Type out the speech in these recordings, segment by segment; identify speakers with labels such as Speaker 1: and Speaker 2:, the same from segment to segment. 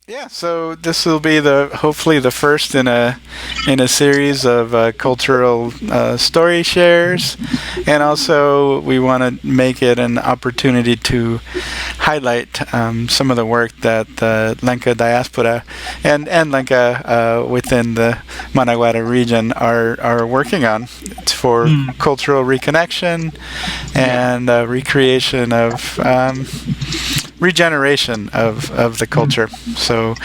Speaker 1: Yeah, so this will be the hopefully the first in a series of cultural story shares, and also we want to make it an opportunity to highlight some of the work that the Lenca diaspora and Lenca within the Managuara region are working on. It's for
Speaker 2: Mm,
Speaker 1: cultural reconnection
Speaker 2: yeah.
Speaker 1: and recreation of regeneration of the
Speaker 2: Mm,
Speaker 1: culture. So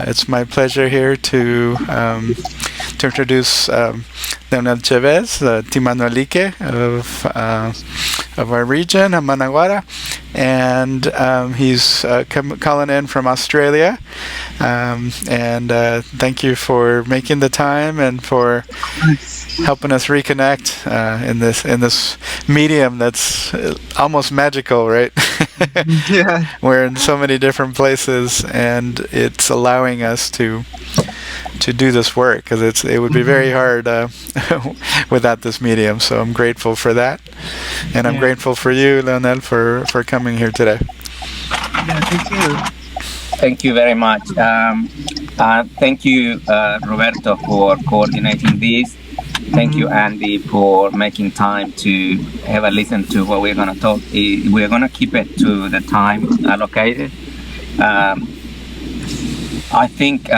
Speaker 1: it's my pleasure here to introduce Leonel Chavez, Timanualique of our region, Managuara, and he's calling in from Australia. And thank you for making the time and for helping us reconnect in this medium that's almost magical, right?
Speaker 2: yeah.
Speaker 1: We're in so many different places, and it's allowing us to do this work because it would be very
Speaker 2: Mhm,
Speaker 1: hard without this medium. So I'm grateful for that, and I'm
Speaker 2: yeah.
Speaker 1: grateful for you, Leonel, for coming here today.
Speaker 2: Yeah. Thank you.
Speaker 3: Thank you very much. Thank you, Roberto, for coordinating this. Thank you,
Speaker 2: Hmm.
Speaker 3: Andy, for making time to have a listen to what we're going to talk. We're going to keep it to the time allocated. Um, I think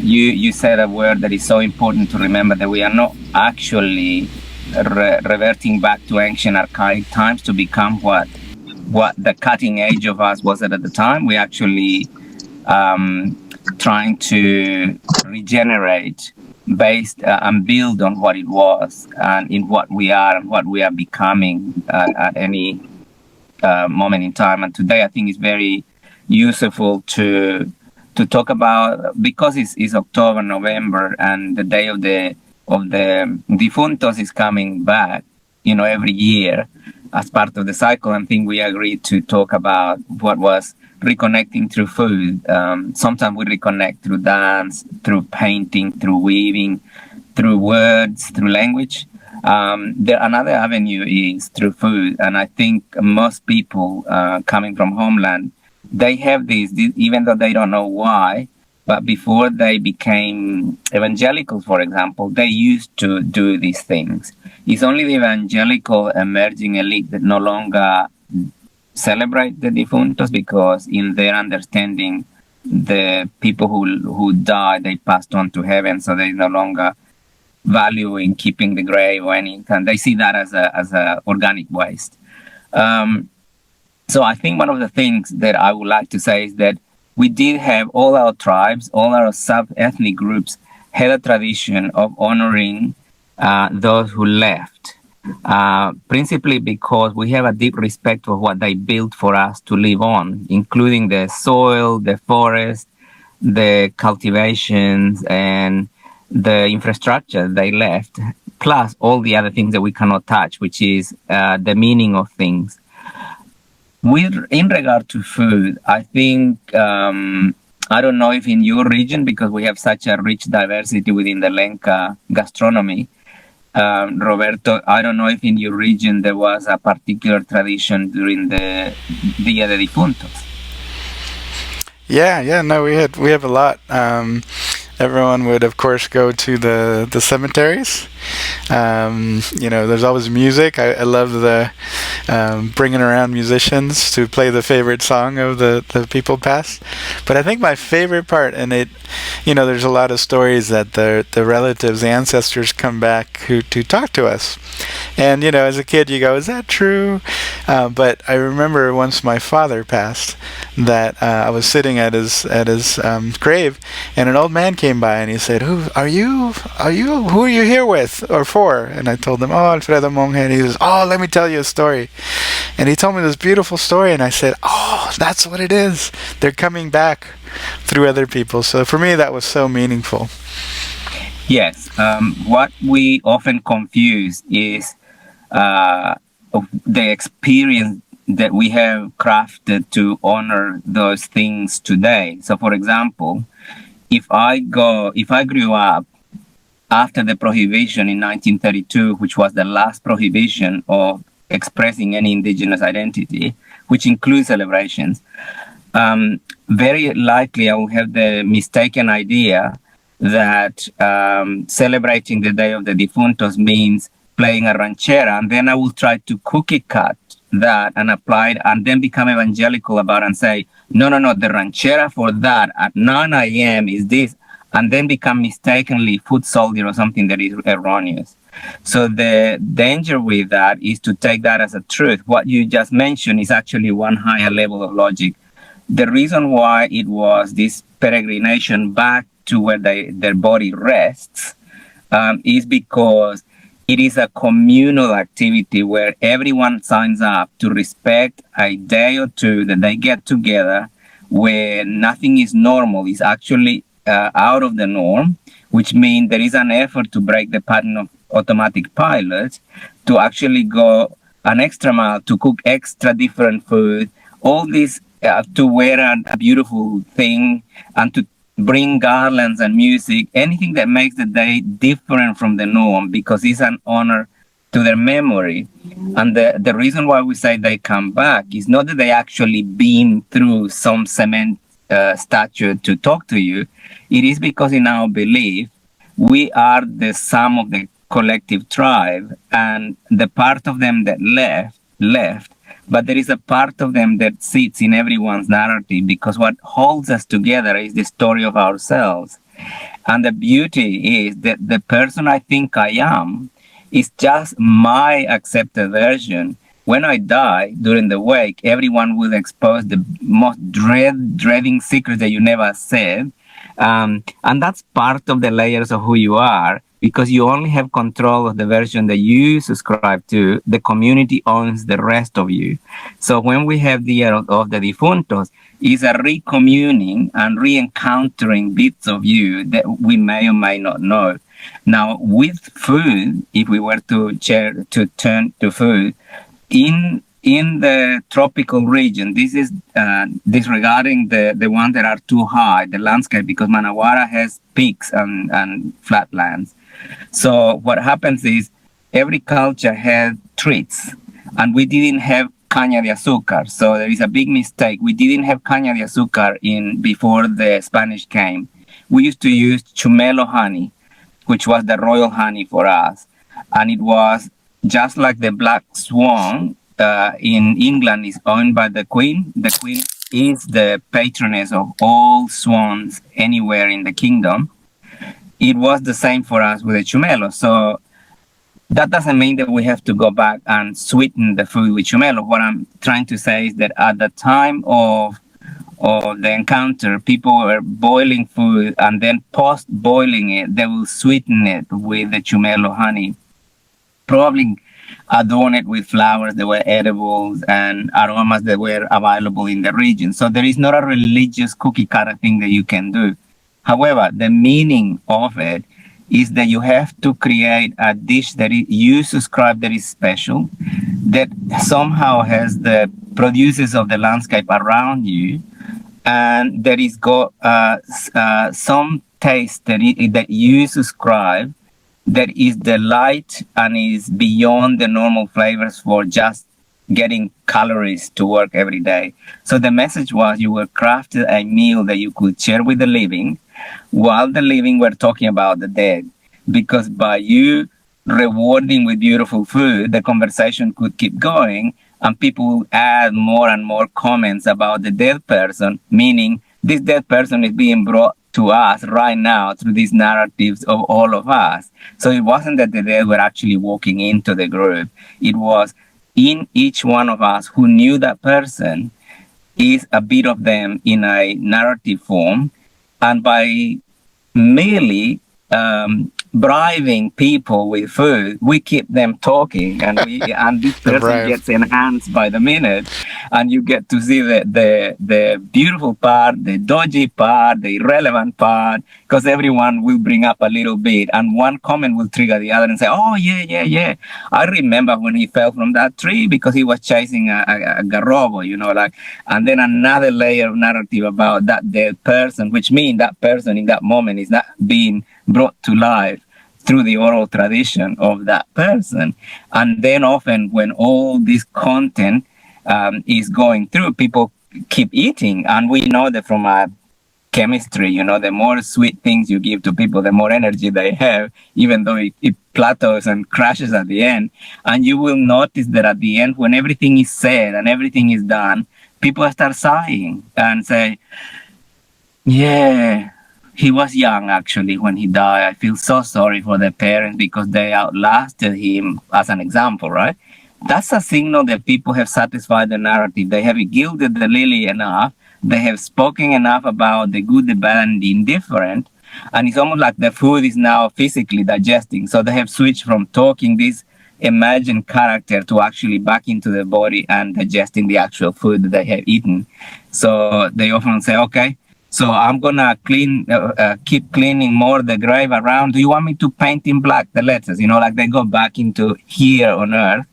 Speaker 3: you said a word that is so important to remember, that we are not actually reverting back to ancient archaic times to become what the cutting edge of us was at the time. We actually um, trying to regenerate based and build on what it was and in what we are and what we are becoming at any moment in time. And today, I think it's very useful to talk about, because it's October, November, and the day of the difuntos is coming back. Every year as part of the cycle. I think we agreed to talk about what was reconnecting through food. Sometimes we reconnect through dance, through painting, through weaving, through words, through language. Another avenue is through food, and I think most people coming from homeland, they have this, even though they don't know why. But before they became evangelicals, for example, they used to do these things. It's only the evangelical emerging elite that no longer celebrate the defuntos, because in their understanding, the people who died, they passed on to heaven, so they no longer value in keeping the grave or anything. They see that as a organic waste. Um, so I think one of the things that I would like to say is that we did have all our tribes, all our sub-ethnic groups had a tradition of honoring those who left, principally because we have a deep respect for what they built for us to live on, including the soil, the forest, the cultivations, and the infrastructure they left, plus all the other things that we cannot touch, which is the meaning of things. In regard to food, I think I don't know if in your region, because we have such a rich diversity within the Lenca gastronomy. Roberto, I don't know if in your region there was a particular tradition during the Dia de Difuntos.
Speaker 1: Yeah, yeah, no, we have a lot. Everyone would, of course, go to the cemeteries. There's always music. I love the bringing around musicians to play the favorite song of the people past. But I think my favorite part, and there's a lot of stories that the relatives, the ancestors come back to talk to us. And, as a kid, you go, is that true? But I remember once my father passed that I was sitting at his grave, and an old man came by and he said, "Who are you? Who are you here with or for?" And I told him, "Oh, Alfredo Monge." And he says, "Oh, let me tell you a story." And he told me this beautiful story, and I said, "Oh, that's what it is. They're coming back through other people." So for me, that was so meaningful.
Speaker 3: Yes, what we often confuse is the experience that we have crafted to honor those things today. So, for example, if I grew up after the prohibition in 1932, which was the last prohibition of expressing any indigenous identity, which includes celebrations, very likely I will have the mistaken idea that celebrating the Day of the Defuntos means playing a ranchera, and then I will try to cookie cut that and apply it, and then become evangelical about it and say, no, no, no, the ranchera for that at 9 a.m. is this, and then become mistakenly foot soldier or something that is erroneous. So the danger with that is to take that as a truth. What you just mentioned is actually one higher level of logic. The reason why it was this peregrination back to where their body rests is because it is a communal activity where everyone signs up to respect a day or two that they get together where nothing is normal. It's actually out of the norm, which means there is an effort to break the pattern of automatic pilots, to actually go an extra mile, to cook extra different food, all this to wear a beautiful thing, and to bring garlands and music, anything that makes the day different from the norm, because it's an honor to their memory. And the reason why we say they come back is not that they actually been through some cement statue to talk to you. It is because in our belief, we are the sum of the collective tribe, and the part of them that left, but there is a part of them that sits in everyone's narrative, because what holds us together is the story of ourselves. And the beauty is that the person I think I am is just my accepted version. When I die during the wake, everyone will expose the most dreading secrets that you never said. And that's part of the layers of who you are, because you only have control of the version that you subscribe to. The community owns the rest of you. So when we have the Year of the Defuntos, is a recommuning and re-encountering bits of you that we may or may not know. Now, with food, if we were to turn to food, in the tropical region, this is disregarding the ones that are too high, the landscape, because Manawara has peaks and flatlands. So what happens is every culture had treats, and we didn't have caña de azúcar. So there is a big mistake. We didn't have caña de azúcar before the Spanish came. We used to use chumelo honey, which was the royal honey for us. And it was just like the black swan in England is owned by the Queen. The Queen is the patroness of all swans anywhere in the kingdom. It was the same for us with the chumelo. So that doesn't mean that we have to go back and sweeten the food with chumelo. What I'm trying to say is that at the time of the encounter, people were boiling food, and then post-boiling it, they will sweeten it with the chumelo honey. Probably adorn it with flowers that were edibles and aromas that were available in the region. So there is not a religious cookie cutter thing that you can do. However, the meaning of it is that you have to create a dish that you subscribe that is special, that somehow has the produces of the landscape around you, and that is got some taste that you subscribe that is the light and is beyond the normal flavors for just getting calories to work every day. So the message was you were crafted a meal that you could share with the living, while the living were talking about the dead. Because by you rewarding with beautiful food, the conversation could keep going, and people would add more and more comments about the dead person, meaning this dead person is being brought to us right now through these narratives of all of us. So it wasn't that the dead were actually walking into the group. It was in each one of us who knew that person is a bit of them in a narrative form. And by merely bribing people with food, we keep them talking, and this person gets enhanced by the minute, and you get to see the beautiful part, the dodgy part, the irrelevant part, because everyone will bring up a little bit, and one comment will trigger the other and say, oh yeah, I remember when he fell from that tree because he was chasing a garrobo, and then another layer of narrative about that dead person, which means that person in that moment is not being brought to life through the oral tradition of that person. And then often when all this content is going through, people keep eating. And we know that from our chemistry, the more sweet things you give to people, the more energy they have, even though it plateaus and crashes at the end. And you will notice that at the end, when everything is said and everything is done, people start sighing and say, yeah, he was young actually when he died. I feel so sorry for the parents because they outlasted him, as an example, right? That's a signal that people have satisfied the narrative. They have gilded the lily enough. They have spoken enough about the good, the bad, and the indifferent. And it's almost like the food is now physically digesting. So they have switched from talking this imagined character to actually back into the body and digesting the actual food that they have eaten. So they often say, okay, so I'm gonna keep cleaning more the grave around. Do you want me to paint in black the letters? Like they go back into here on Earth,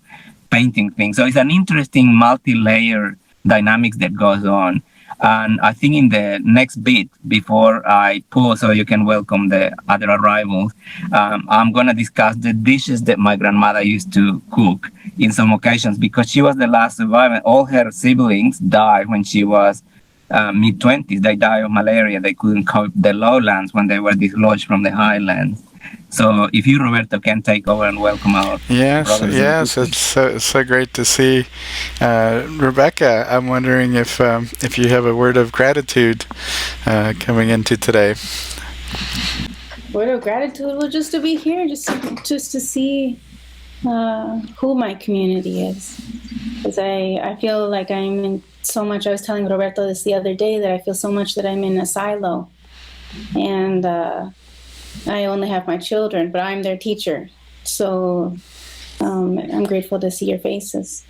Speaker 3: painting things. So it's an interesting multi-layer dynamics that goes on. And I think in the next bit, before I pause so you can welcome the other arrivals, I'm going to discuss the dishes that my grandmother used to cook in some occasions because she was the last survivor. All her siblings died when she was mid-20s. They died of malaria. They couldn't cope the lowlands when they were dislodged from the highlands. So if you, Roberto, can take over and welcome our
Speaker 1: Yes,
Speaker 3: brothers and
Speaker 1: yes,
Speaker 3: sisters.
Speaker 1: it's so great to see. Rebecca, I'm wondering if you have a word of gratitude coming into today.
Speaker 4: Word of gratitude, well, just to be here, just to see who my community is, because I feel like I'm in so much. I was telling Roberto this the other day that I feel so much that I'm in a silo, and I only have my children, but I'm their teacher. So I'm grateful to see your faces.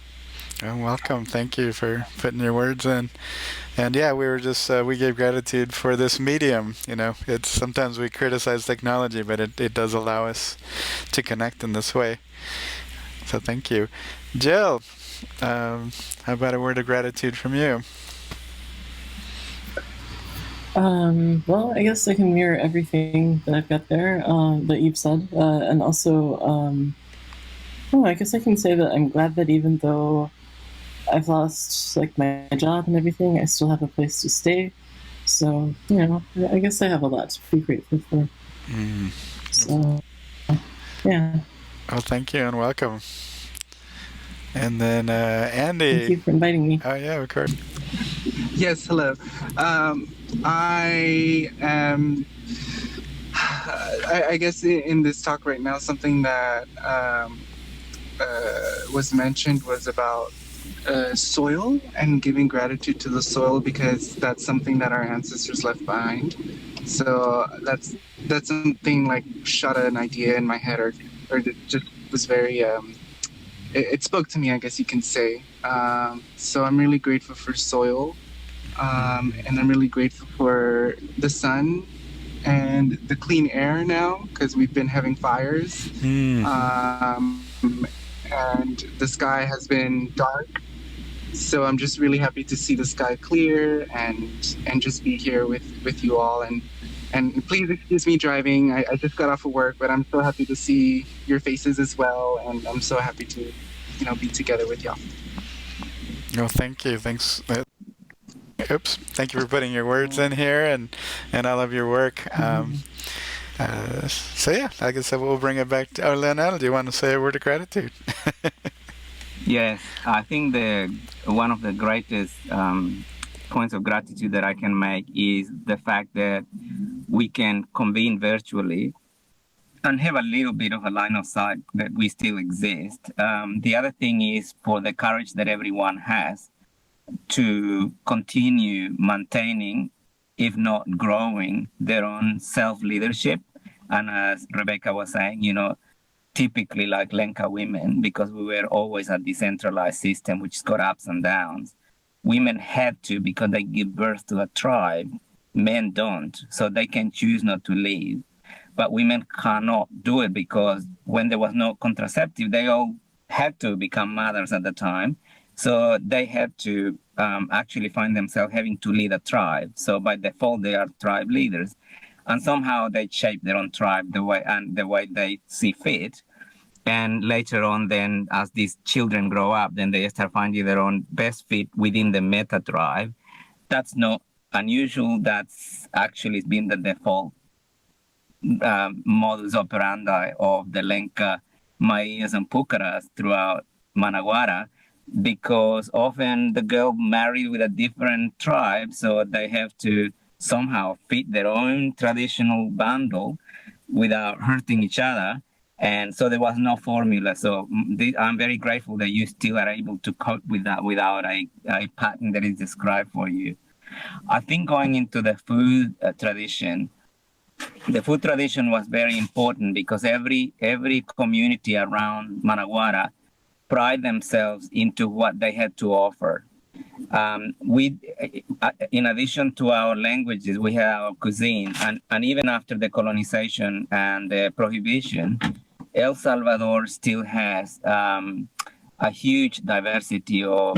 Speaker 1: Oh, welcome. Thank you for putting your words in. And yeah, we were just we gave gratitude for this medium. It's sometimes we criticize technology, but it does allow us to connect in this way. So thank you, Jill. How about a word of gratitude from you?
Speaker 5: Well, I guess I can mirror everything that I've got there that you've said, and also, I guess I can say that I'm glad that even though I've lost like my job and everything, I still have a place to stay. So I guess I have a lot to be grateful for.
Speaker 1: Mm.
Speaker 5: So yeah.
Speaker 1: Well, thank you and welcome. And then Andy.
Speaker 5: Thank you for inviting me.
Speaker 1: Oh yeah, of course.
Speaker 2: Yes, hello. I am. I guess in this talk right now, something that was mentioned was about soil and giving gratitude to the soil because that's something that our ancestors left behind. So that's something like shot an idea in my head, or it just was very. It spoke to me, I guess you can say. So I'm really grateful for soil, and I'm really grateful for the sun and the clean air now because we've been having fires. And the sky has been dark. So I'm just really happy to see the sky clear and just be here with you all. And please excuse me driving. I just got off of work, but I'm so happy to see your faces as well. And I'm so happy to, be together with y'all.
Speaker 1: No, thank you. Thanks. Oops. Thank you for putting your words in here and all of your work. So yeah, like I said, we'll bring it back to Leonel. Do you want to say a word of gratitude?
Speaker 3: Yes, I think one of the greatest points of gratitude that I can make is the fact that we can convene virtually and have a little bit of a line of sight that we still exist. The other thing is for the courage that everyone has to continue maintaining, if not growing, their own self-leadership. And as Rebecca was saying, typically like Lenca women, because we were always a decentralized system which got ups and downs. Women had to because they give birth to a tribe. Men don't, so they can choose not to leave. But women cannot do it because when there was no contraceptive, they all had to become mothers at the time. So they had to actually find themselves having to lead a tribe. So by default, they are tribe leaders. And somehow they shape their own tribe the way they see fit. And later on, then as these children grow up, then they start finding their own best fit within the meta tribe. That's not unusual. That's actually been the default modus operandi of the Lenca, Maias, and Pucaras throughout Managuara, because often the girl married with a different tribe, so they have to somehow fit their own traditional bundle without hurting each other. And so there was no formula. So I'm very grateful that you still are able to cope with that without a pattern that is described for you. I think going into the food tradition, the food tradition was very important because every community around Managuara pride themselves into what they had to offer. In addition to our languages, we have our cuisine, and even after the colonization and the prohibition, El Salvador still has a huge diversity of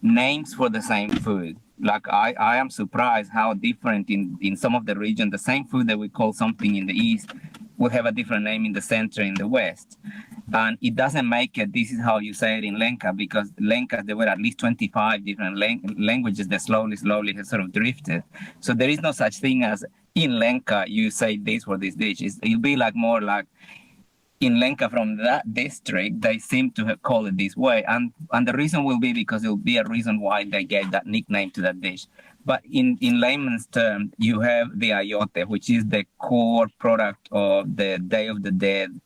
Speaker 3: names for the same food. Like I am surprised how different in some of the region, the same food that we call something in the east will have a different name in the center, in the west. And it doesn't make it, this is how you say it in Lenca, because Lenca, there were at least 25 different languages that slowly have sort of drifted. So there is no such thing as in Lenca, you say this for this dish. It'll be like more like in Lenca from that district, they seem to have called it this way. And the reason will be because it will be a reason why they gave that nickname to that dish. But in layman's terms, you have the ayote, which is the core product of the Day of the Dead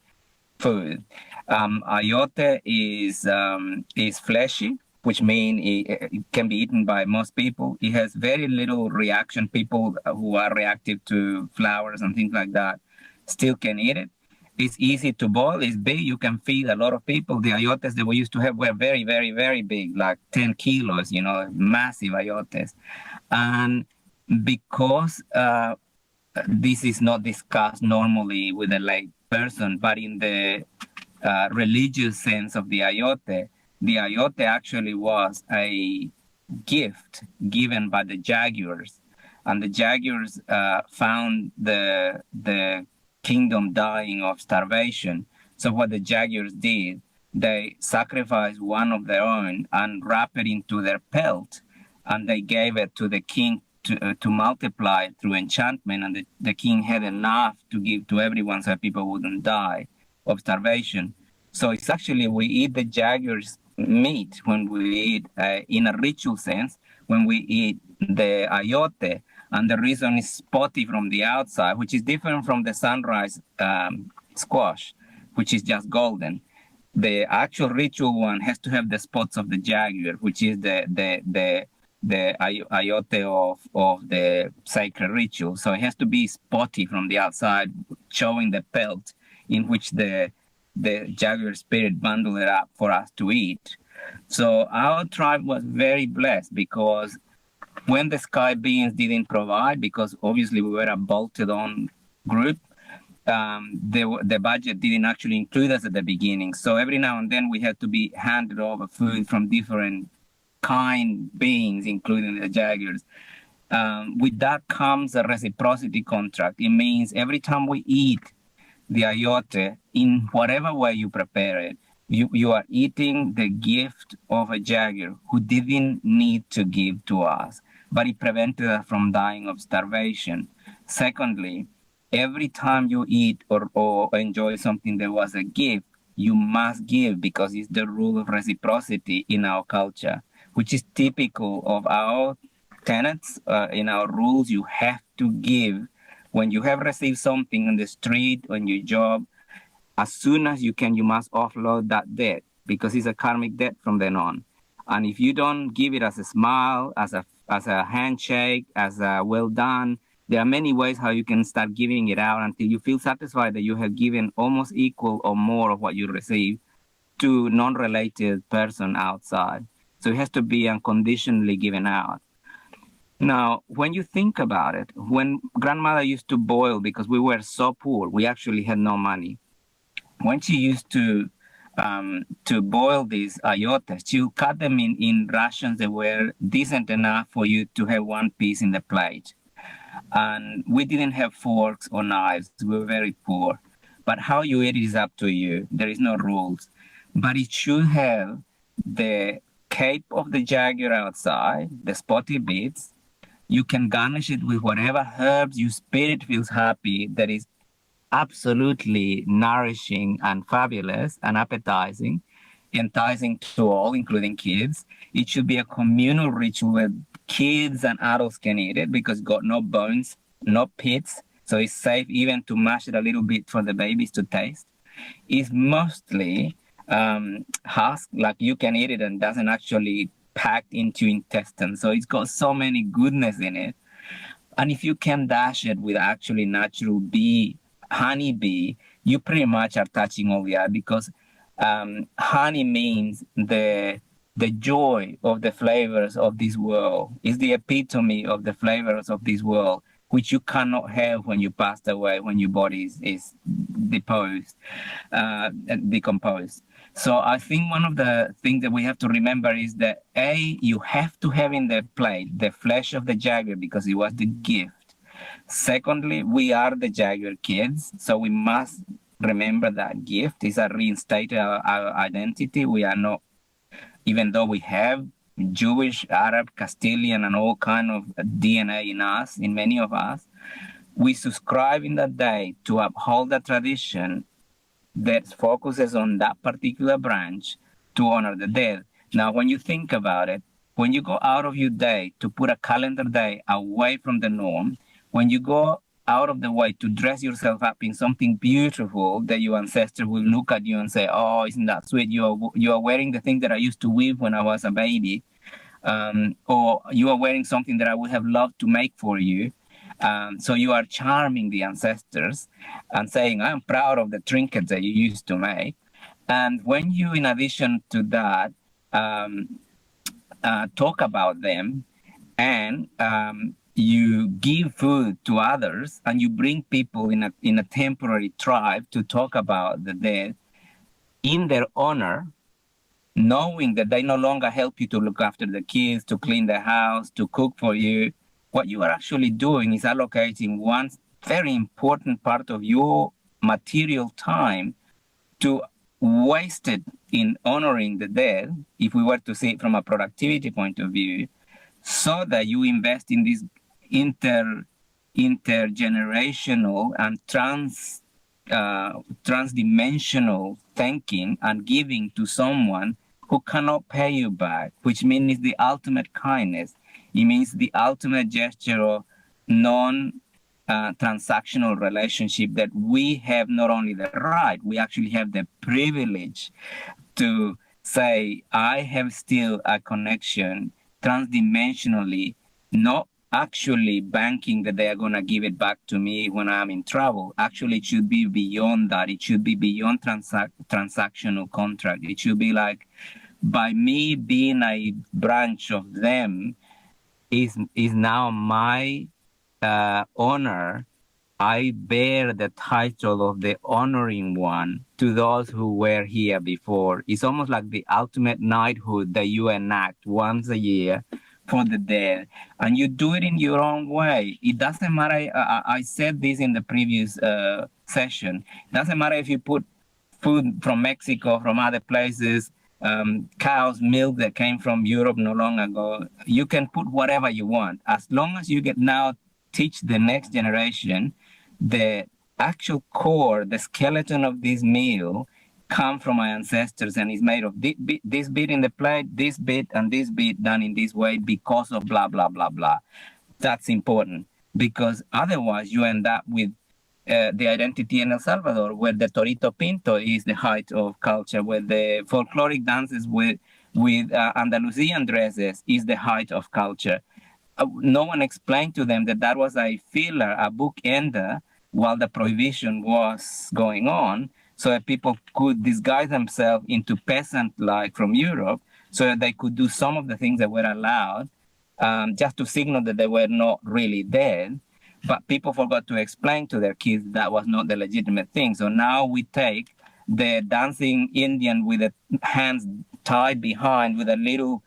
Speaker 3: food. Ayote is fleshy, which means it can be eaten by most people. It has very little reaction. People who are reactive to flowers and things like that still can eat it. It's easy to boil. It's big. You can feed a lot of people. The ayotes that we used to have were very, very, very big, like 10 kilos, massive ayotes. And because this is not discussed normally with a lay person, but in the religious sense of the ayote actually was a gift given by the jaguars. And the jaguars found the kingdom dying of starvation. So what the jaguars did, they sacrificed one of their own and wrapped it into their pelt, and they gave it to the king to multiply through enchantment, and the king had enough to give to everyone so people wouldn't die of starvation. So it's actually, we eat the jaguar's meat when we eat, in a ritual sense, when we eat the ayote. And the reason is spotty from the outside, which is different from the sunrise squash, which is just golden. The actual ritual one has to have the spots of the jaguar, which is the ayote of the sacred ritual. So it has to be spotty from the outside, showing the pelt in which the jaguar spirit bundled it up for us to eat. So our tribe was very blessed because when the sky beings didn't provide, because obviously we were a bolted on group, the budget didn't actually include us at the beginning. So every now and then we had to be handed over food from different kind beings, including the jaguars. With that comes a reciprocity contract. It means every time we eat the ayote, in whatever way you prepare it, you are eating the gift of a jaguar who didn't need to give to us, but it prevented us from dying of starvation. Secondly, every time you eat or enjoy something that was a gift, you must give, because it's the rule of reciprocity in our culture, which is typical of our tenets. In our rules, you have to give. When you have received something on the street, on your job, as soon as you can, you must offload that debt, because it's a karmic debt from then on. And if you don't give it as a smile, as a handshake, as a well done, there are many ways how you can start giving it out until you feel satisfied that you have given almost equal or more of what you received to non-related person outside. So it has to be unconditionally given out. Now, when you think about it, when grandmother used to boil, because we were so poor, we actually had no money. When she used to boil these ayotes, she would cut them in rations that were decent enough for you to have one piece in the plate. and we didn't have forks or knives. We were very poor. But how you eat is up to you. There is no rules. But it should have the cape of the jaguar outside, the spotty bits. You can garnish it with whatever herbs your spirit feels happy. That is absolutely nourishing and fabulous and appetizing, enticing to all, including kids. It should be a communal ritual where kids and adults can eat it because it's got no bones, no pits, so it's safe even to mash it a little bit for the babies to taste. It's mostly husk, like you can eat it and doesn't actually pack into intestine. So it's got so many goodness in it. And if you can dash it with actually natural bee, honey bee, you pretty much are touching all the art because honey means the joy of the flavors of this world. Is the epitome of the flavors of this world, which you cannot have when you passed away, when your body is decomposed. So I think one of the things that we have to remember is that you have to have in the plate the flesh of the jaguar because it was the gift. Secondly, we are the jaguar kids, so we must remember that gift. It's a reinstated our identity. We are not, even though we have Jewish, Arab, Castilian, and all kind of DNA in us, in many of us, we subscribe in that day to uphold the tradition that focuses on that particular branch to honor the dead. Now, when you think about it, when you go out of your day to put a calendar day away from the norm, when you go out of the way to dress yourself up in something beautiful that your ancestor will look at you and say, "Oh, isn't that sweet? You are wearing the thing that I used to weave when I was a baby," or you are wearing something that I would have loved to make for you. So you are charming the ancestors and saying, "I'm proud of the trinkets that you used to make." And when you, in addition to that, talk about them and you give food to others and you bring people in a temporary tribe to talk about the dead in their honor, knowing that they no longer help you to look after the kids, to clean the house, to cook for you. What you are actually doing is allocating one very important part of your material time to waste it in honoring the dead, if we were to see it from a productivity point of view, so that you invest in this intergenerational and transdimensional thinking and giving to someone who cannot pay you back, which means the ultimate kindness. It means the ultimate gesture of non-transactional relationship that we have not only the right, we actually have the privilege to say, I have still a connection transdimensionally, not actually banking that they are going to give it back to me when I'm in trouble. Actually, it should be beyond that. It should be beyond transactional contract. It should be like, by me being a branch of them is now my honor. I bear the title of the honoring one to those who were here before. It's almost like the ultimate knighthood that you enact once a year for the dead, and you do it in your own way. It doesn't matter. I said this in the previous session. It doesn't matter if you put food from Mexico, from other places, cow's milk that came from Europe no long ago. You can put whatever you want, as long as you get now teach the next generation the actual core, the skeleton of this meal come from my ancestors and is made of this bit in the plate, this bit, and this bit done in this way because of blah, blah, blah, blah. That's important because otherwise you end up with the identity in El Salvador, where the Torito Pinto is the height of culture, where the folkloric dances with Andalusian dresses is the height of culture. No one explained to them that that was a filler, a bookender, while the prohibition was going on, so that people could disguise themselves into peasant-like from Europe, so that they could do some of the things that were allowed, just to signal that they were not really dead. But people forgot to explain to their kids that was not the legitimate thing. So now we take the dancing Indian with the hands tied behind with a little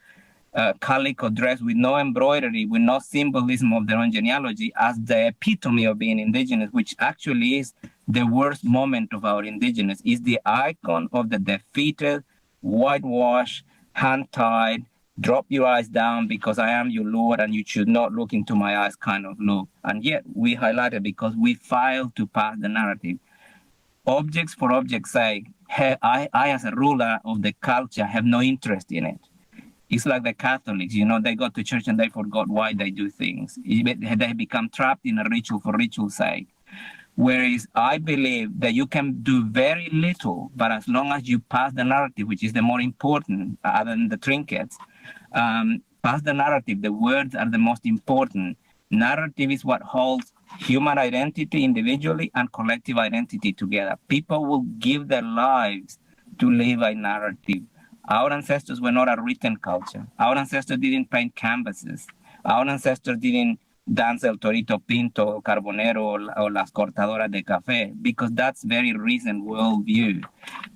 Speaker 3: calico dress with no embroidery, with no symbolism of their own genealogy, as the epitome of being indigenous, which actually is the worst moment of our indigenous, is the icon of the defeated, whitewashed, hand-tied, drop your eyes down because I am your Lord and you should not look into my eyes kind of look. And yet we highlight it because we fail to pass the narrative. Objects for object's sake, I as a ruler of the culture have no interest in it. It's like the Catholics, they go to church and they forgot why they do things. They become trapped in a ritual for ritual's sake. Whereas I believe that you can do very little, but as long as you pass the narrative, which is the more important, other than the trinkets, pass the narrative, the words are the most important. Narrative is what holds human identity individually and collective identity together. People will give their lives to live a narrative. Our ancestors were not a written culture. Our ancestors didn't paint canvases. Our ancestors didn't dance el torito pinto, carbonero, or las cortadoras de café, because that's very recent worldview.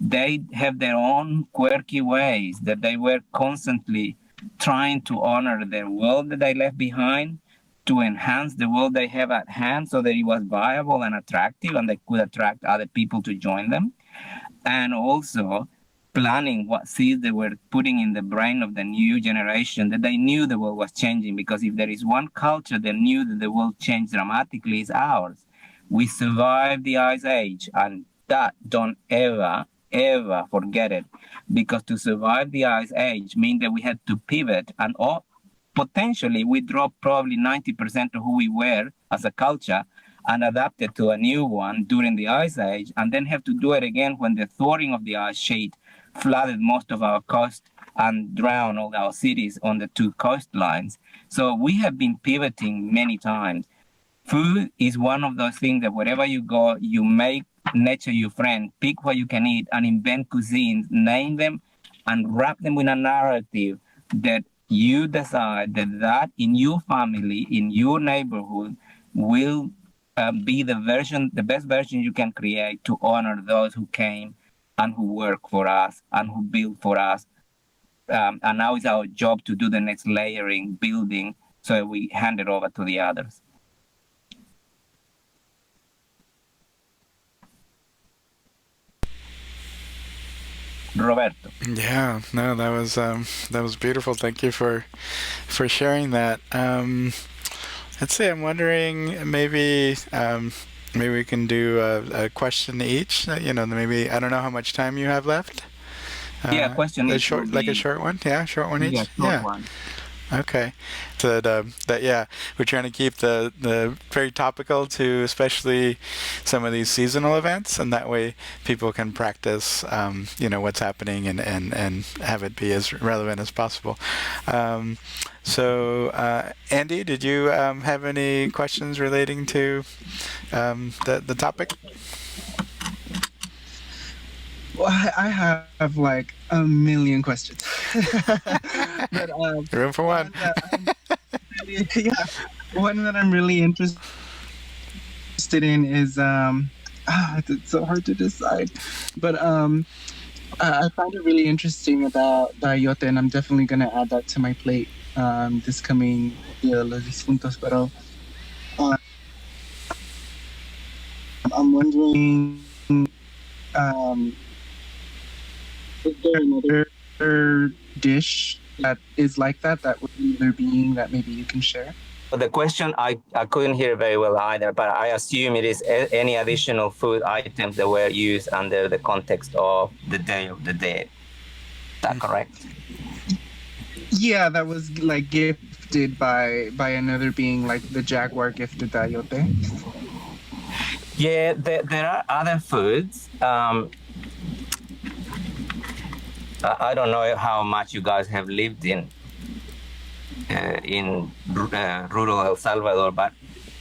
Speaker 3: They have their own quirky ways that they were constantly trying to honor their world that they left behind, to enhance the world they have at hand so that it was viable and attractive and they could attract other people to join them. And also planning what seeds they were putting in the brain of the new generation, that they knew the world was changing, because if there is one culture that knew that the world changed dramatically, it's ours. We survived the Ice Age, and that don't ever forget it, because to survive the Ice Age means that we had to pivot, and potentially we dropped probably 90% of who we were as a culture and adapted to a new one during the Ice Age, and then have to do it again when the thawing of the ice sheet flooded most of our coast and drowned all our cities on the two coastlines. So we have been pivoting many times. Food is one of those things that wherever you go, you make nature your friend, pick what you can eat and invent cuisines, name them and wrap them in a narrative that you decide that in your family, in your neighborhood, will be the best version you can create to honor those who came and who work for us and who build for us. And now it's our job to do the next layering, building, so we hand it over to the others. Roberto.
Speaker 1: Yeah, no, that was beautiful. Thank you for sharing that. Let's see. I'm wondering maybe we can do a question each. Maybe I don't know how much time you have left.
Speaker 3: Yeah, question each.
Speaker 1: A short one. Yeah, short one each.
Speaker 3: Yeah, short one.
Speaker 1: Okay. So we're trying to keep the very topical to especially some of these seasonal events, and that way people can practice what's happening and have it be as relevant as possible. So Andy, did you have any questions relating to the topic?
Speaker 2: Well, I have like a million questions. But,
Speaker 1: room for one.
Speaker 2: One that I'm really interested in is it's so hard to decide. But I find it really interesting about Dayote, and I'm definitely gonna add that to my plate this coming Dia de los Difuntos. Pero I'm wondering, is there another dish that is like that would either being that maybe you can share?
Speaker 3: The question, I couldn't hear very well either, but I assume it is any additional food items that were used under the context of the Day of the Dead. Is that correct?
Speaker 2: Yeah, that was like gifted by another being, like the jaguar gifted Dayote.
Speaker 3: Yeah, there are other foods. I don't know how much you guys have lived in rural El Salvador, but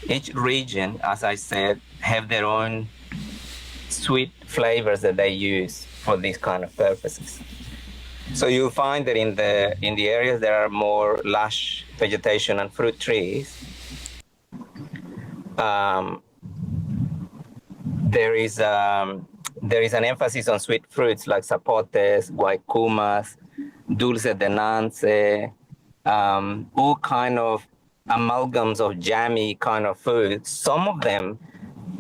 Speaker 3: each region, as I said, have their own sweet flavors that they use for these kind of purposes. So you'll find that in the areas there are more lush vegetation and fruit trees, there is an emphasis on sweet fruits like zapotes, guaycumas, dulce de nance, all kind of amalgams of jammy kind of food. Some of them,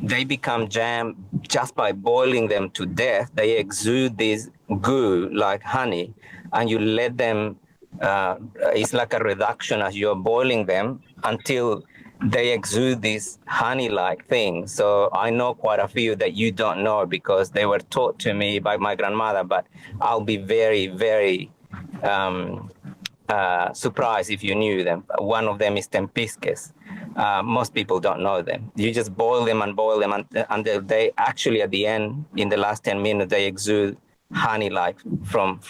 Speaker 3: they become jam just by boiling them to death. They exude this goo like honey, and you let them, it's like a reduction as you're boiling them until they exude this honey-like thing. So I know quite a few that you don't know because they were taught to me by my grandmother, but I'll be very, very surprised if you knew them. One of them is tempisques. Most people don't know them. You just boil them and boil them until they actually, at the end, in the last 10 minutes, they exude honey-like from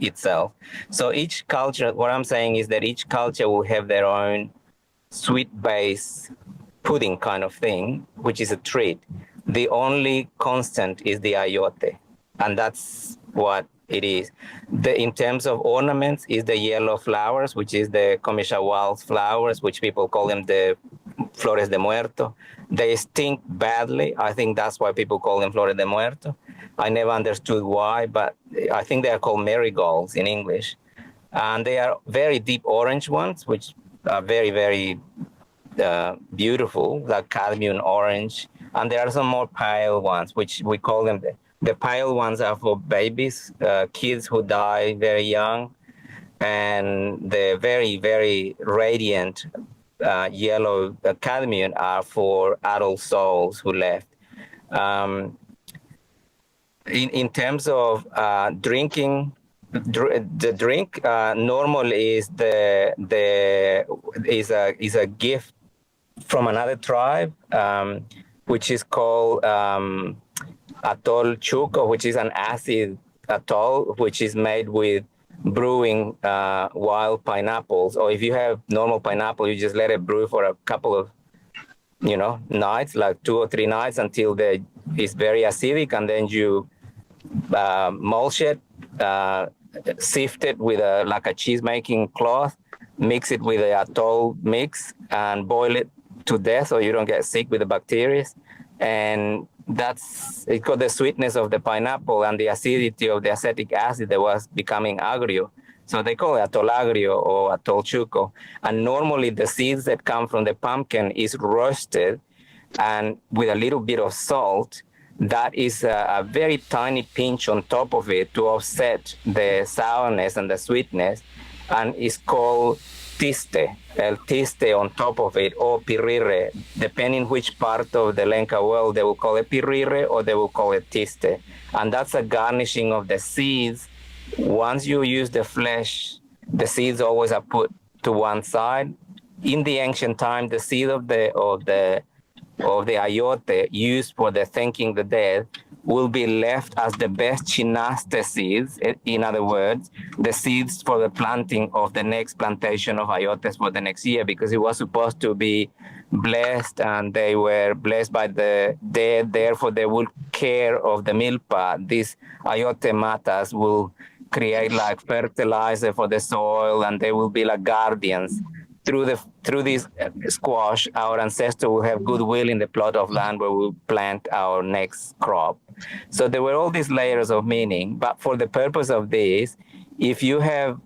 Speaker 3: itself. So each culture, what I'm saying is that each culture will have their own sweet-based pudding kind of thing, which is a treat. The only constant is the ayote, and that's what it is. In terms of ornaments, is the yellow flowers, which is the commercial wild flowers, which people call them the flores de muerto. They stink badly. I think that's why people call them flores de muerto. I never understood why, but I think they are called marigolds in English. And they are very deep orange ones, which are very, very beautiful, like cadmium orange. And there are some more pale ones, which we call them the pale ones are for babies, kids who die very young, and the very, very radiant yellow cadmium are for adult souls who left. In terms of drinking, the drink normally is a gift from another tribe, which is called atol chuco, which is an acid atoll, which is made with brewing wild pineapples. Or if you have normal pineapple, you just let it brew for a couple of nights, like 2 or 3 nights, until it's very acidic, and then you mulch it, sift it with like a cheese making cloth, mix it with the atoll mix, and boil it to death so you don't get sick with the bacteria. And it got the sweetness of the pineapple and the acidity of the acetic acid that was becoming agrio. So they call it atol agrio or atol chuco. And normally the seeds that come from the pumpkin is roasted and with a little bit of salt. That is a very tiny pinch on top of it to offset the sourness and the sweetness. And it's called tiste, el tiste on top of it, or pirire. Depending which part of the Lenca world, they will call it pirire or they will call it tiste. And that's a garnishing of the seeds. Once you use the flesh, the seeds always are put to one side. In the ancient time, the seed of the ayote used for the thanking the dead will be left as the best chinaste seeds. In other words, the seeds for the planting of the next plantation of ayotes for the next year, because it was supposed to be blessed and they were blessed by the dead. Therefore, they will care of the milpa. These ayote matas will create like fertilizer for the soil, and they will be like guardians. Through this squash, our ancestors will have goodwill in the plot of land where we'll plant our next crop. So there were all these layers of meaning, but for the purpose of this, if you have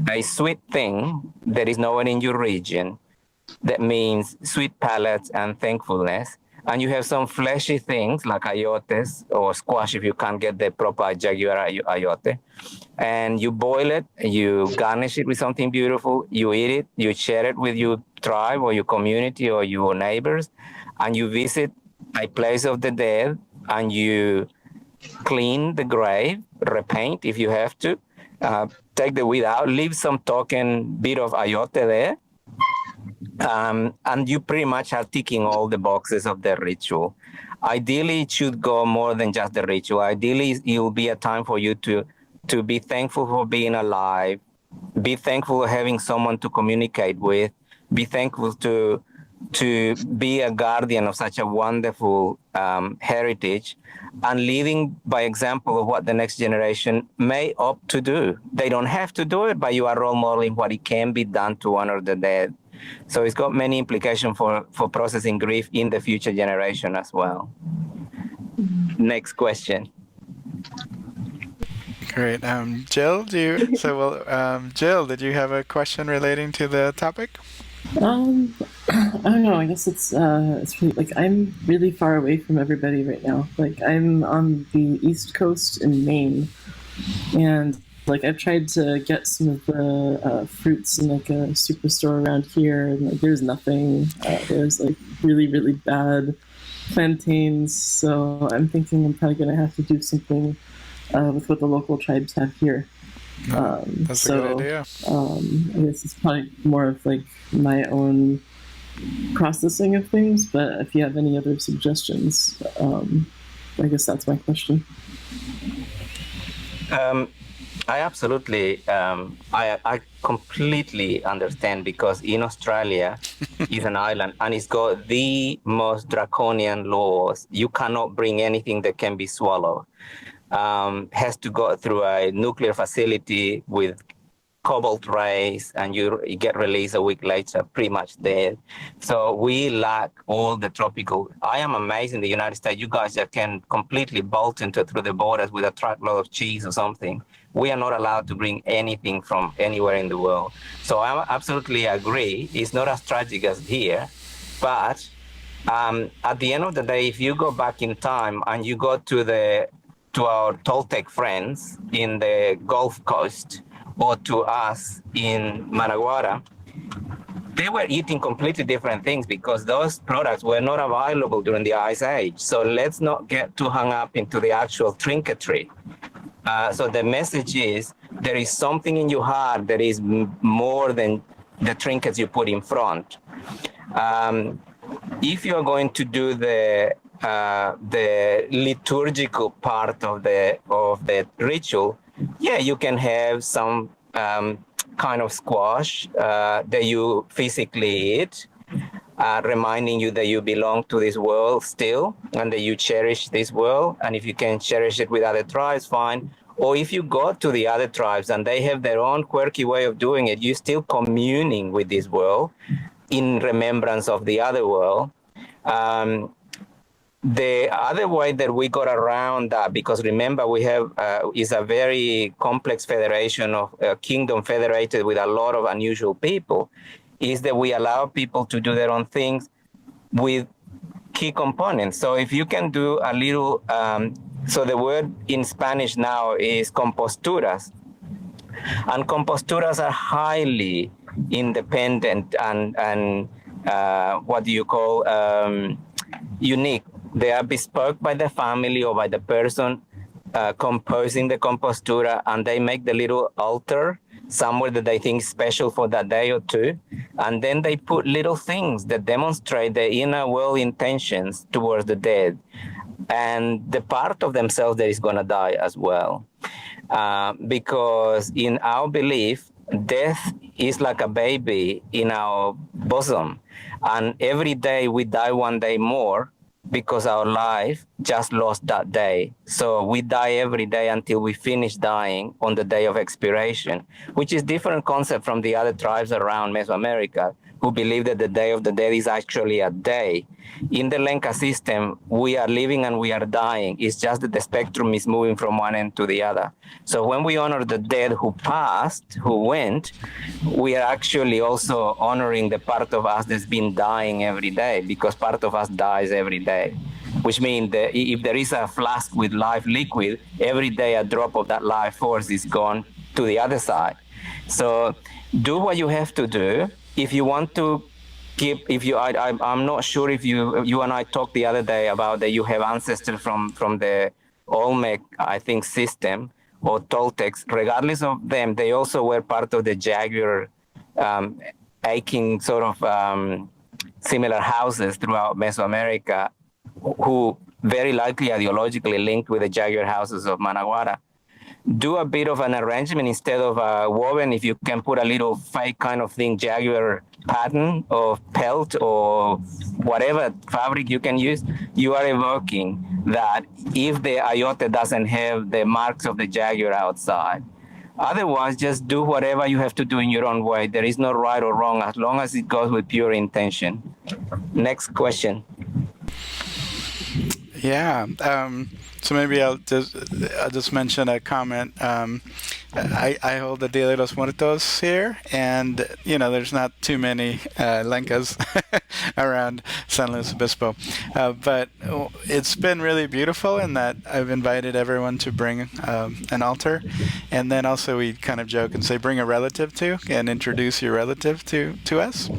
Speaker 3: a sweet thing that is known in your region, that means sweet palates and thankfulness, and you have some fleshy things like ayotes or squash if you can't get the proper jaguar ayote, and you boil it, you garnish it with something beautiful, you eat it, you share it with your tribe or your community or your neighbors, and you visit a place of the dead, and you clean the grave, repaint if you have to, take the weed out, leave some token bit of ayote there, and you pretty much are ticking all the boxes of the ritual. Ideally, it should go more than just the ritual. Ideally, it will be a time for you to be thankful for being alive, be thankful for having someone to communicate with, be thankful to be a guardian of such a wonderful heritage, and leading by example of what the next generation may opt to do. They don't have to do it, but you are role modeling what it can be done to honor the dead. So it's got many implications for processing grief in the future generation as well. Next question.
Speaker 1: Great. Jill, Jill, did you have a question relating to the topic?
Speaker 5: I don't know. I guess it's really, like, I'm really far away from everybody right now. Like, I'm on the East Coast in Maine, and like I've tried to get some of the fruits in like a superstore around here, and like there's nothing. There's like really really bad plantains, so I'm thinking I'm probably gonna have to do something with what the local tribes have here.
Speaker 1: That's a good idea.
Speaker 5: I guess it's probably more of like my own processing of things, but if you have any other suggestions, I guess that's my question.
Speaker 3: I absolutely, I completely understand, because in Australia is an island and it's got the most draconian laws. You cannot bring anything that can be swallowed. Has to go through a nuclear facility with cobalt rays, and you get released a week later, pretty much dead. So we lack all the tropical. I am amazed in the United States, you guys that can completely bolt into through the borders with a truckload of cheese or something. We are not allowed to bring anything from anywhere in the world. So I absolutely agree. It's not as tragic as here, but at the end of the day, if you go back in time and you go to our Toltec friends in the Gulf Coast, or to us in Managuara, they were eating completely different things, because those products were not available during the Ice Age. So let's not get too hung up into the actual trinketry. So the message is, there is something in your heart that is more than the trinkets you put in front. If you're going to do the liturgical part of the ritual, yeah, you can have some kind of squash that you physically eat, reminding you that you belong to this world still, and that you cherish this world. And if you can cherish it with other tribes, fine. Or if you go to the other tribes and they have their own quirky way of doing it, you're still communing with this world in remembrance of the other world. The other way that we got around that, because remember we have is a very complex federation of kingdom federated with a lot of unusual people, is that we allow people to do their own things with key components. So if you can do a little, so the word in Spanish now is composturas, and composturas are highly independent and what do you call, unique. They are bespoke by the family or by the person composing the compostura, and they make the little altar somewhere that they think is special for that day or two. And then they put little things that demonstrate the inner well intentions towards the dead and the part of themselves that is going to die as well. Because in our belief, death is like a baby in our bosom. And every day we die one day more, because our life just lost that day. So we die every day until we finish dying on the day of expiration, which is different concept from the other tribes around Mesoamerica, who believe that the Day of the Dead is actually a day. In the Lenca system, we are living and we are dying. It's just that the spectrum is moving from one end to the other. So when we honor the dead who passed, who went, we are actually also honoring the part of us that's been dying every day, because part of us dies every day. Which means that if there is a flask with life liquid, every day a drop of that life force is gone to the other side. So do what you have to do. If you want to keep, if you, I'm not sure if you and I talked the other day about that you have ancestors from the Olmec, I think, system, or Toltecs. Regardless of them, they also were part of the Jaguar aching sort of similar houses throughout Mesoamerica, who very likely ideologically linked with the Jaguar houses of Managuara. Do a bit of an arrangement instead of a woven. If you can put a little fake kind of thing, Jaguar pattern or pelt or whatever fabric you can use, you are evoking that if the ayote doesn't have the marks of the Jaguar outside. Otherwise, just do whatever you have to do in your own way. There is no right or wrong, as long as it goes with pure intention. Next question.
Speaker 1: Yeah. So maybe I'll just mention a comment. I hold the Dia de los Muertos here, and there's not too many Lencas around San Luis Obispo, but it's been really beautiful in that I've invited everyone to bring an altar, and then also we kind of joke and say bring a relative too, and introduce your relative to us,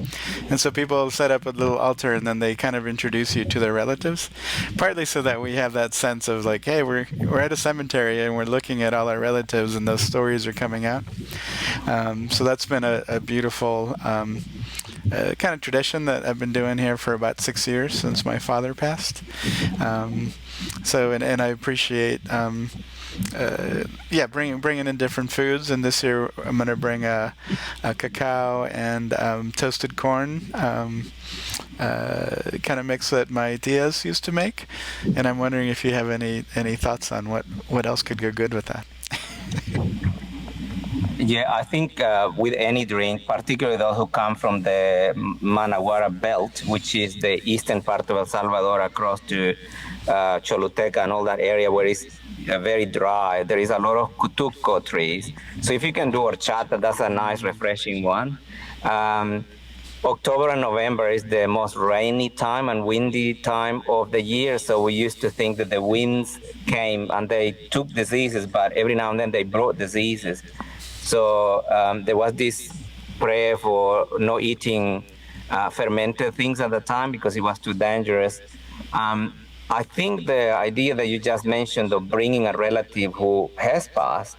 Speaker 1: and so people set up a little altar, and then they kind of introduce you to their relatives, partly so that we have that sense of like, hey, we're at a cemetery and we're looking at all our relatives, and those stories are coming out. So that's been a beautiful kind of tradition that I've been doing here for about 6 years since my father passed. And I appreciate bringing in different foods. And this year I'm going to bring a cacao and toasted corn kind of mix that my tias used to make. And I'm wondering if you have any thoughts on what else could go good with that.
Speaker 3: Yeah, I think with any drink, particularly those who come from the Managuara Belt, which is the eastern part of El Salvador across to Choluteca and all that area where it's very dry, there is a lot of cutuco trees. So if you can do horchata, that's a nice, refreshing one. October and November is the most rainy time and windy time of the year. So we used to think that the winds came and they took diseases, but every now and then they brought diseases. So there was this prayer for not eating fermented things at the time because it was too dangerous. I think the idea that you just mentioned of bringing a relative who has passed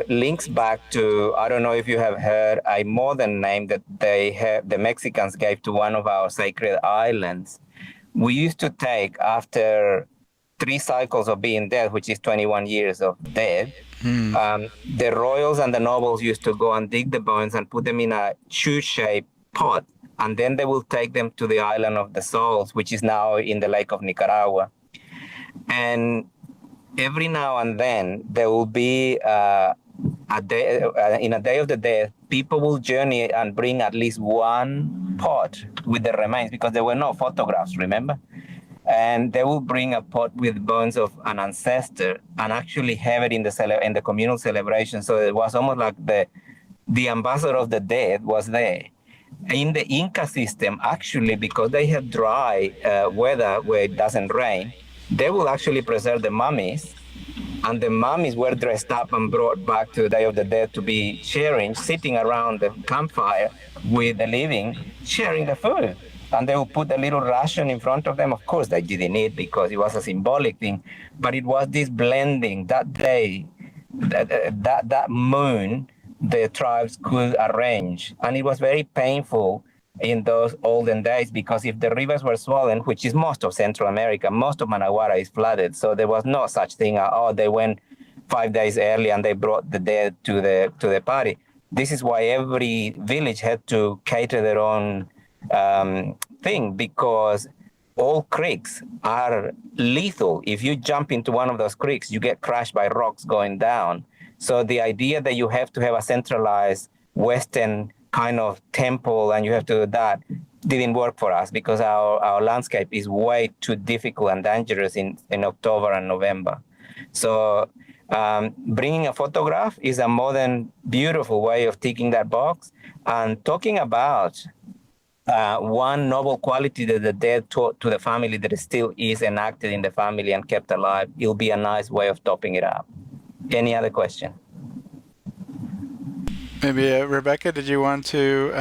Speaker 3: links back to, I don't know if you have heard, a modern name that the Mexicans gave to one of our sacred islands. We used to take, after 3 cycles of being dead, which is 21 years of dead, the royals and the nobles used to go and dig the bones and put them in a shoe-shaped pot, and then they will take them to the island of the souls, which is now in the Lake of Nicaragua. And every now and then there will be a day, in a Day of the Dead, people will journey and bring at least one pot with the remains, because there were no photographs, remember? And they will bring a pot with bones of an ancestor and actually have it in the communal celebration. So it was almost like the ambassador of the dead was there. In the Inca system, actually, because they have dry weather where it doesn't rain, they will actually preserve the mummies, and the mummies were dressed up and brought back to the Day of the Dead to be sharing, sitting around the campfire with the living, sharing the food. And they will put a little ration in front of them. Of course, they didn't eat because it was a symbolic thing, but it was this blending that day, that moon, the tribes could arrange. And it was very painful in those olden days, because if the rivers were swollen, which is most of Central America, most of Managuara is flooded. So there was no such thing, they went 5 days early and they brought the dead to the party. This is why every village had to cater their own thing, because all creeks are lethal. If you jump into one of those creeks, you get crushed by rocks going down. So the idea that you have to have a centralized Western kind of temple and you have to do that didn't work for us, because our landscape is way too difficult and dangerous in October and November. So bringing a photograph is a modern, beautiful way of ticking that box. And talking about one noble quality that the dead taught to the family that still is enacted in the family and kept alive, it'll be a nice way of topping it up. Any other question?
Speaker 1: Maybe Rebecca, did you want to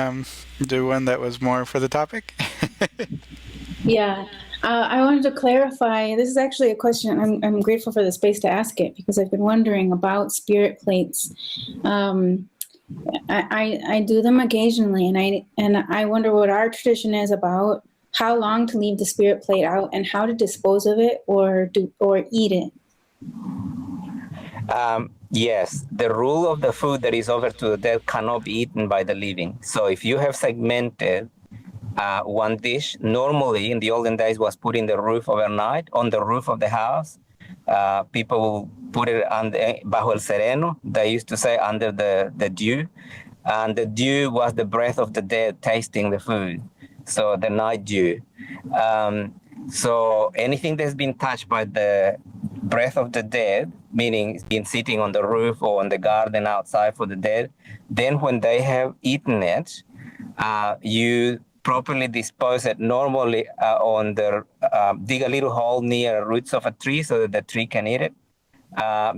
Speaker 1: do one that was more for the topic?
Speaker 4: Yeah, I wanted to clarify. This is actually a question. I'm grateful for the space to ask it, because I've been wondering about spirit plates. I do them occasionally, and I wonder what our tradition is about how long to leave the spirit plate out and how to dispose of it or eat it.
Speaker 3: Yes, the rule of the food that is offered to the dead cannot be eaten by the living. So if you have segmented one dish, normally in the olden days was put in the roof overnight, on the roof of the house. People will put it bajo el sereno. They used to say under the dew. And the dew was the breath of the dead tasting the food. So the night dew. So anything that's been touched by the breath of the dead, meaning it's been sitting on the roof or on the garden outside for the dead, then when they have eaten it, you properly dispose it normally on the dig a little hole near roots of a tree so that the tree can eat it.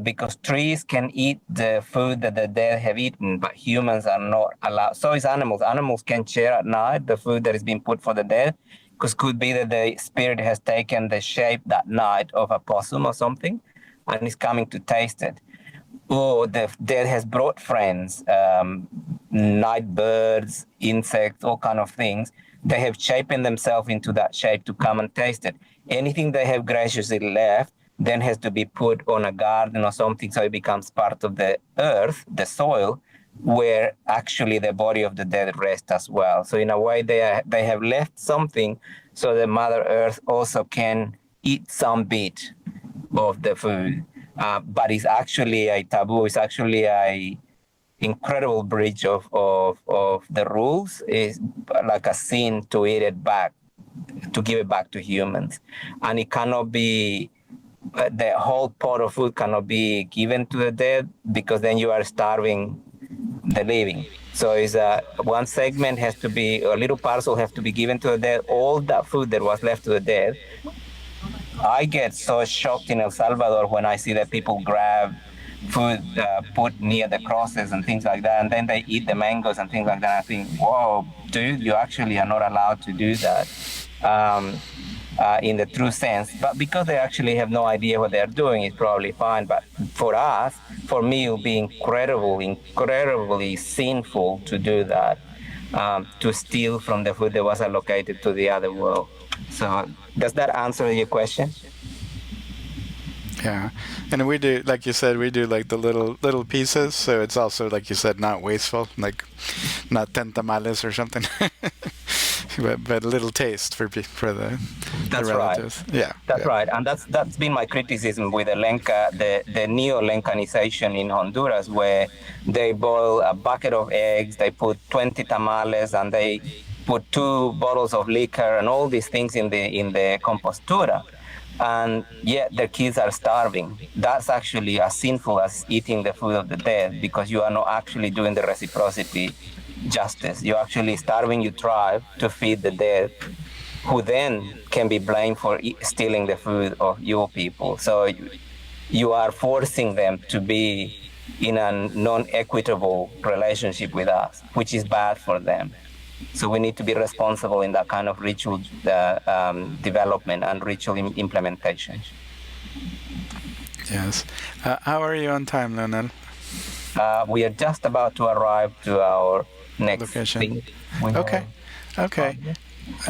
Speaker 3: Because trees can eat the food that the dead have eaten, but humans are not allowed. So is animals. Animals can share at night the food that is being put for the dead, because could be that the spirit has taken the shape that night of a possum or something, and is coming to taste it. Or the dead has brought friends, night birds, insects, all kind of things. They have shaped themselves into that shape to come and taste it. Anything they have graciously left then has to be put on a garden or something, so it becomes part of the earth, the soil, where actually the body of the dead rests as well. So in a way, they have left something so the Mother Earth also can eat some bit of the food. But it's actually a taboo. It's actually a incredible breach of the rules. It's like a sin to eat it back, to give it back to humans, and it cannot be. The whole pot of food cannot be given to the dead, because then you are starving the living. So it's one segment has to be, a little parcel has to be given to the dead. All that food that was left to the dead. I get so shocked in El Salvador when I see that people grab food put near the crosses and things like that, and then they eat the mangoes and things like that. I think, whoa, dude, you actually are not allowed to do that. In the true sense, but because they actually have no idea what they're doing, it's probably fine. But for us, for me, it would be incredibly sinful to do that, to steal from the food that was allocated to the other world. So, does that answer your question?
Speaker 1: Yeah, and we do, like you said, we do like the little pieces, so it's also, like you said, not wasteful, like not 10 tamales or something. but a little taste for the relatives.
Speaker 3: Right.
Speaker 1: Yeah,
Speaker 3: that's right, and that's been my criticism with the Lenca, the neo-Lencanization in Honduras, where they boil a bucket of eggs, they put 20 tamales, and they put 2 bottles of liquor and all these things in the compostura, and yet the kids are starving. That's actually as sinful as eating the food of the dead, because you are not actually doing the reciprocity justice. You're actually starving your tribe to feed the dead, who then can be blamed for stealing the food of your people. So you are forcing them to be in a non-equitable relationship with us, which is bad for them. So we need to be responsible in that kind of ritual development and ritual implementation.
Speaker 1: Yes. How are you on time, Leonel?
Speaker 3: We are just about to arrive to our next
Speaker 1: location.
Speaker 3: Thing.
Speaker 1: Okay.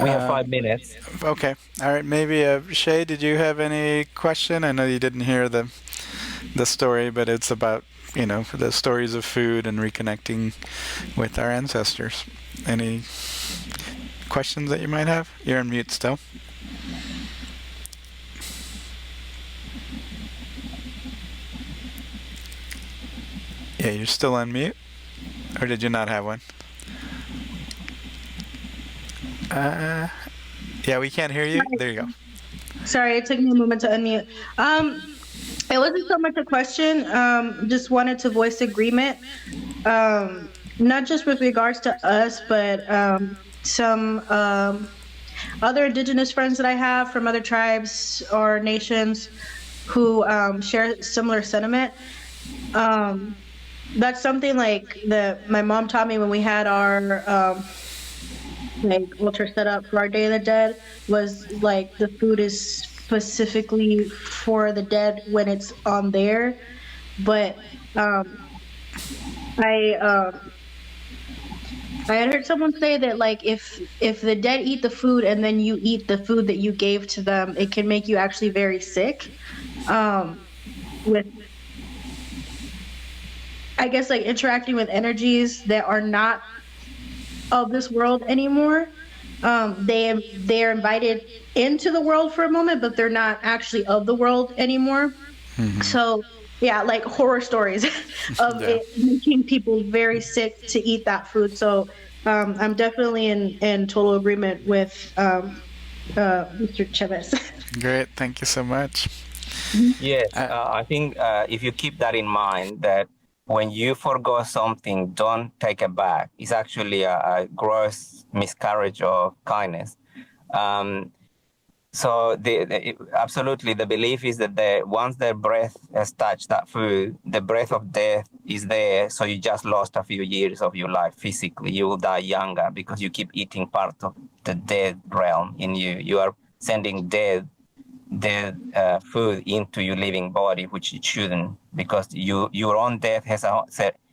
Speaker 3: We have 5 minutes.
Speaker 1: Okay. All right. Maybe Shay, did you have any question? I know you didn't hear the story, but it's about, the stories of food and reconnecting with our ancestors. Any questions that you might have? You're on mute still. Yeah, you're still on mute. Or did you not have one? Yeah, we can't hear you. There you go.
Speaker 6: Sorry, it took me a moment to unmute. It wasn't so much a question. Just wanted to voice agreement. Not just with regards to us, but some other indigenous friends that I have from other tribes or nations who share similar sentiment. That's something like that my mom taught me when we had our altar set up for our Day of the Dead, was like the food is specifically for the dead when it's on there. But I had heard someone say that, like, if the dead eat the food and then you eat the food that you gave to them, it can make you actually very sick. With, I guess, like, interacting with energies that are not of this world anymore. They're invited into the world for a moment, but they're not actually of the world anymore. Mm-hmm. So yeah, like horror stories of it making people very sick to eat that food. So I'm definitely in total agreement with Mr. Chavez.
Speaker 1: Great. Thank you so much.
Speaker 3: Yes,
Speaker 1: Uh,
Speaker 3: I think if you keep that in mind, that when you forgo something, don't take it back. It's actually a gross miscarriage of kindness. Um, so absolutely, the belief is that once the breath has touched that food, the breath of death is there. So you just lost a few years of your life physically. You will die younger because you keep eating part of the dead realm in you. You are sending food into your living body, which it shouldn't, because your own death has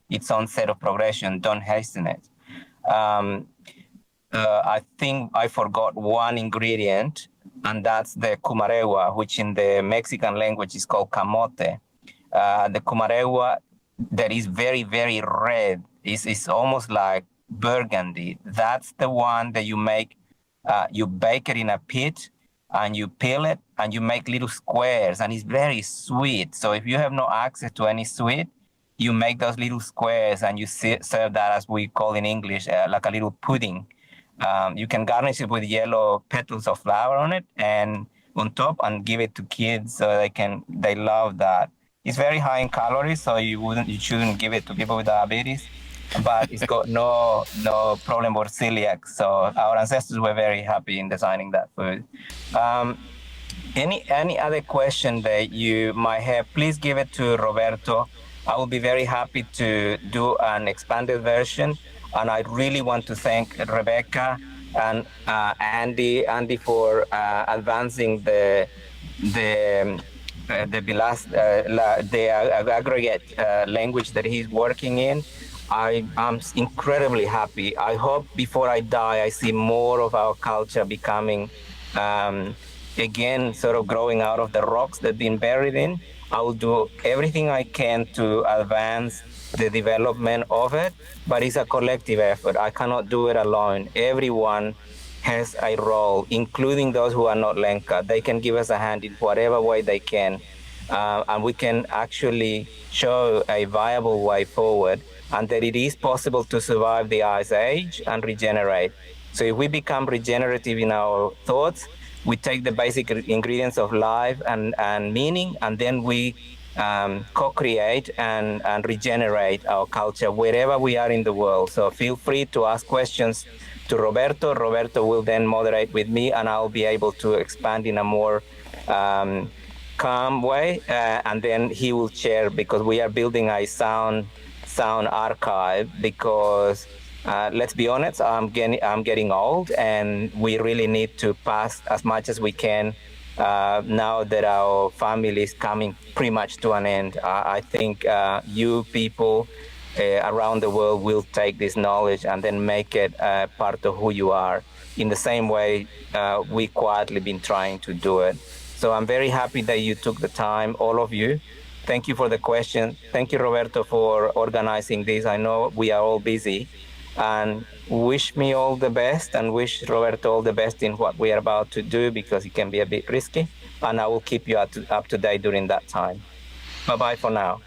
Speaker 3: its own set of progression. Don't hasten it. Um, I think I forgot one ingredient, and that's the kumarewa, which in the Mexican language is called camote. The kumarewa that is very, very red is almost like burgundy. That's the one that you make. You bake it in a pit and you peel it and you make little squares, and it's very sweet. So if you have no access to any sweet, you make those little squares and you serve that, as we call in English, like a little pudding. You can garnish it with yellow petals of flower on it and on top, and give it to kids so they love that. It's very high in calories, so you shouldn't give it to people with diabetes. But it's got no problem with celiac. So our ancestors were very happy in designing that food. Um, any other question that you might have, please give it to Roberto. I will be very happy to do an expanded version. And I really want to thank Rebecca and Andy for advancing the aggregate language that he's working in. I'm incredibly happy. I hope before I die, I see more of our culture becoming, again, sort of growing out of the rocks that have been buried in. I will do everything I can to advance the development of it, but it's a collective effort. I cannot do it alone. Everyone has a role, including those who are not Lenca. They can give us a hand in whatever way they can, and we can actually show a viable way forward, and that it is possible to survive the Ice Age and regenerate. So if we become regenerative in our thoughts, we take the basic ingredients of life and meaning, and then we co-create and regenerate our culture wherever we are in the world. So feel free to ask questions to Roberto. Roberto will then moderate with me, and I'll be able to expand in a more calm way, and then he will share, because we are building a sound archive, because let's be honest, I'm getting old, and we really need to pass as much as we can now that our family is coming pretty much to an end. I think you people around the world will take this knowledge and then make it part of who you are, in the same way we quietly been trying to do it. So I'm very happy that you took the time, all of you. Thank you for the question. Thank you, Roberto, for organizing this. I know we are all busy, and wish me all the best, and wish Roberto all the best in what we are about to do, because it can be a bit risky, and I will keep you up to date during that time. Bye-bye for now.